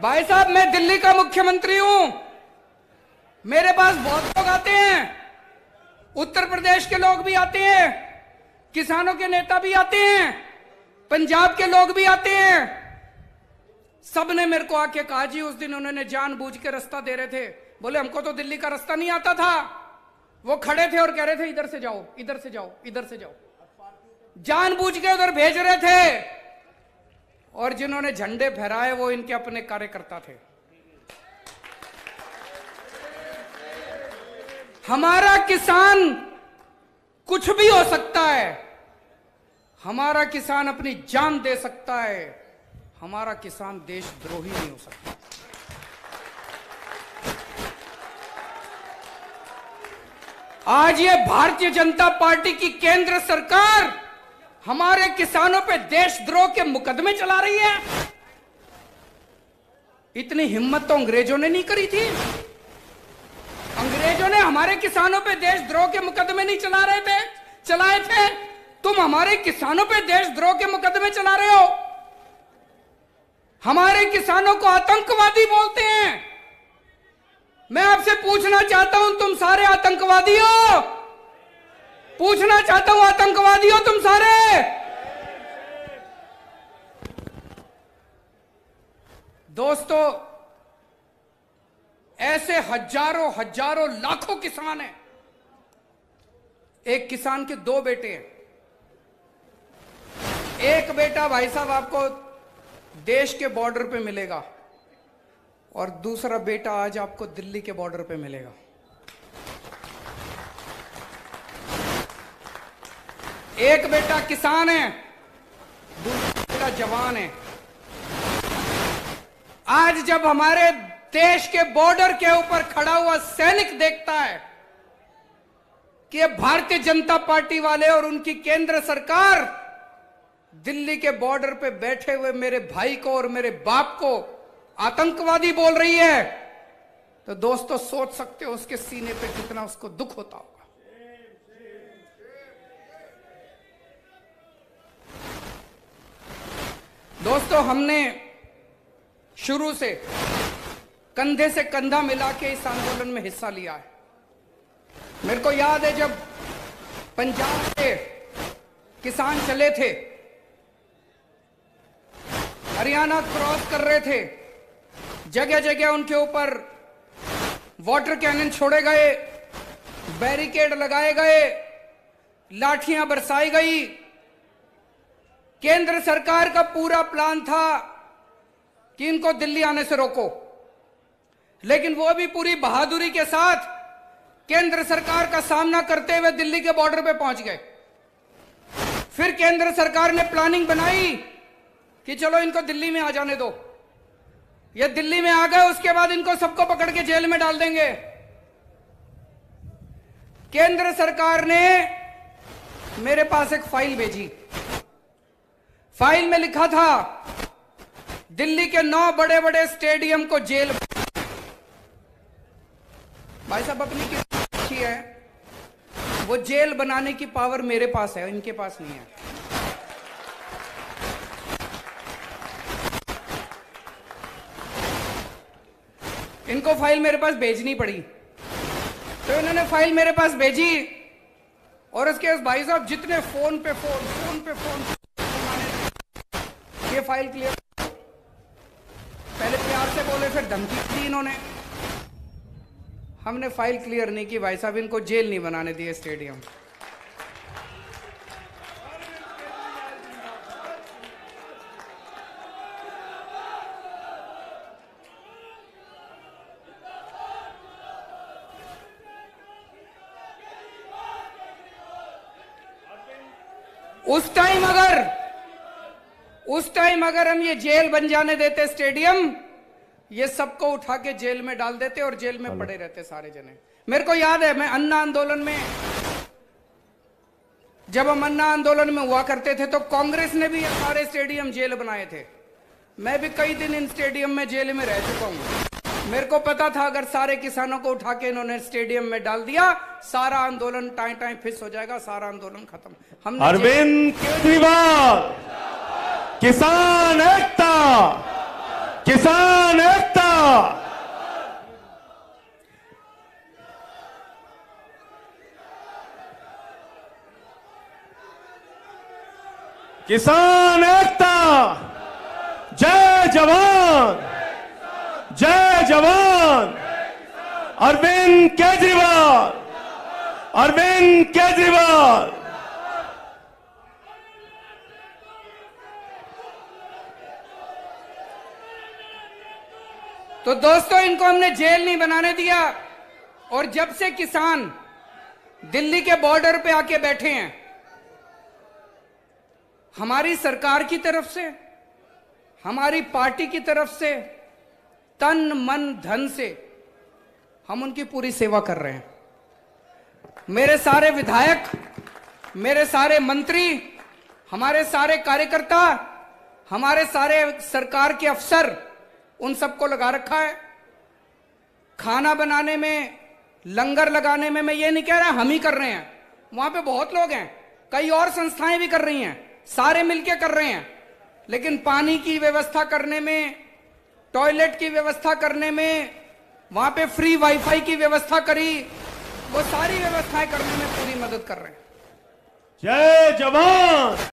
भाई साहब, मैं दिल्ली का मुख्यमंत्री हूं, मेरे पास बहुत लोग आते हैं, उत्तर प्रदेश के लोग भी आते हैं, किसानों के नेता भी आते हैं, पंजाब के लोग भी आते हैं। सबने मेरे को आके कहा जी, उस दिन उन्होंने जानबूझ के रास्ता दे रहे थे, बोले हमको तो दिल्ली का रास्ता नहीं आता था। वो खड़े थे और कह रहे थे इधर से जाओ, इधर से जाओ, इधर से जाओ, जानबूझ के उधर भेज रहे थे। और जिन्होंने झंडे फहराए वो इनके अपने कार्यकर्ता थे। हमारा किसान कुछ भी हो सकता है, हमारा किसान अपनी जान दे सकता है, हमारा किसान देशद्रोही नहीं हो सकता। आज ये भारतीय जनता पार्टी की केंद्र सरकार हमारे किसानों पे देशद्रोह के मुकदमे चला रही है। इतनी हिम्मत तो अंग्रेजों ने नहीं करी थी। अंग्रेजों ने हमारे किसानों पे देशद्रोह के मुकदमे नहीं चलाए थे। तुम हमारे किसानों पे देशद्रोह के मुकदमे चला रहे हो। हमारे किसानों को आतंकवादी बोलते हैं। मैं आपसे पूछना चाहता हूं, तुम सारे आतंकवादी हो? पूछना चाहता हूं, आतंकवादी हो तुम सारे? दोस्तों, ऐसे हजारों हजारों लाखों किसान हैं। एक किसान के दो बेटे हैं। एक बेटा भाई साहब आपको देश के बॉर्डर पे मिलेगा और दूसरा बेटा आज आपको दिल्ली के बॉर्डर पे मिलेगा। एक बेटा किसान है, दूसरा बेटा जवान है। आज जब हमारे देश के बॉर्डर के ऊपर खड़ा हुआ सैनिक देखता है कि ये भारतीय जनता पार्टी वाले और उनकी केंद्र सरकार दिल्ली के बॉर्डर पे बैठे हुए मेरे भाई को और मेरे बाप को आतंकवादी बोल रही है, तो दोस्तों सोच सकते हो उसके सीने पे कितना उसको दुख होता होगा। दोस्तों, हमने शुरू से कंधे से कंधा मिला के इस आंदोलन में हिस्सा लिया है। मेरे को याद है जब पंजाब के किसान चले थे, हरियाणा क्रॉस कर रहे थे, जगह जगह उनके ऊपर वाटर कैनन छोड़े गए, बैरिकेड लगाए गए, लाठियां बरसाई गई। केंद्र सरकार का पूरा प्लान था कि इनको दिल्ली आने से रोको, लेकिन वो भी पूरी बहादुरी के साथ केंद्र सरकार का सामना करते हुए दिल्ली के बॉर्डर पे पहुंच गए। फिर केंद्र सरकार ने प्लानिंग बनाई कि चलो इनको दिल्ली में आ जाने दो। ये दिल्ली में आ गए, उसके बाद इनको सबको पकड़ के जेल में डाल देंगे। केंद्र सरकार ने मेरे पास एक फाइल भेजी। फाइल में लिखा था दिल्ली के 9 बड़े बड़े स्टेडियम को जेल। भाई साहब, अपनी किस्मत है, वो जेल बनाने की पावर मेरे पास है, इनके पास नहीं है। इनको फाइल मेरे पास भेजनी पड़ी, तो इन्होंने फाइल मेरे पास भेजी और उसके भाई साहब जितने फोन पे फोन ये फाइल क्लियर। पहले प्यार से बोले, फिर धमकी दी इन्होंने। हमने फाइल क्लियर नहीं की भाई साहब, इनको जेल नहीं बनाने दिए स्टेडियम। उस टाइम अगर हम ये जेल बन जाने देते स्टेडियम, ये सबको उठा के जेल में डाल देते और जेल में पड़े रहते सारे जने। मेरे को याद है, मैं अन्ना आंदोलन में, जब हम अन्ना आंदोलन में हुआ करते थे तो कांग्रेस ने भी ये सारे स्टेडियम जेल बनाए थे। मैं भी कई दिन इन स्टेडियम में जेल में रह चुका हूं। मेरे को पता था अगर सारे किसानों को उठा के इन्होंने स्टेडियम में डाल दिया, सारा आंदोलन टाइम फिस हो जाएगा, सारा आंदोलन खत्म। हमने अरविंद केजरीवाल, किसान एकता, किसान एकता, किसान एकता, जय जवान, जय जवान। अरविंद केजरीवाल, अरविंद केजरीवाल। तो दोस्तों, इनको हमने जेल नहीं बनाने दिया। और जब से किसान दिल्ली के बॉर्डर पे आके बैठे हैं, हमारी सरकार की तरफ से, हमारी पार्टी की तरफ से तन मन धन से हम उनकी पूरी सेवा कर रहे हैं। मेरे सारे विधायक, मेरे सारे मंत्री, हमारे सारे कार्यकर्ता, हमारे सारे सरकार के अफसर, उन सबको लगा रखा है। खाना बनाने में, लंगर लगाने में, मैं ये नहीं कह रहा हम ही कर रहे हैं, वहां पे बहुत लोग हैं, कई और संस्थाएं भी कर रही हैं, सारे मिलके कर रहे हैं। लेकिन पानी की व्यवस्था करने में, टॉयलेट की व्यवस्था करने में, वहां पे फ्री वाईफाई की व्यवस्था करी, वो सारी व्यवस्थाएं करने में पूरी मदद कर रहे हैं। जय जवान।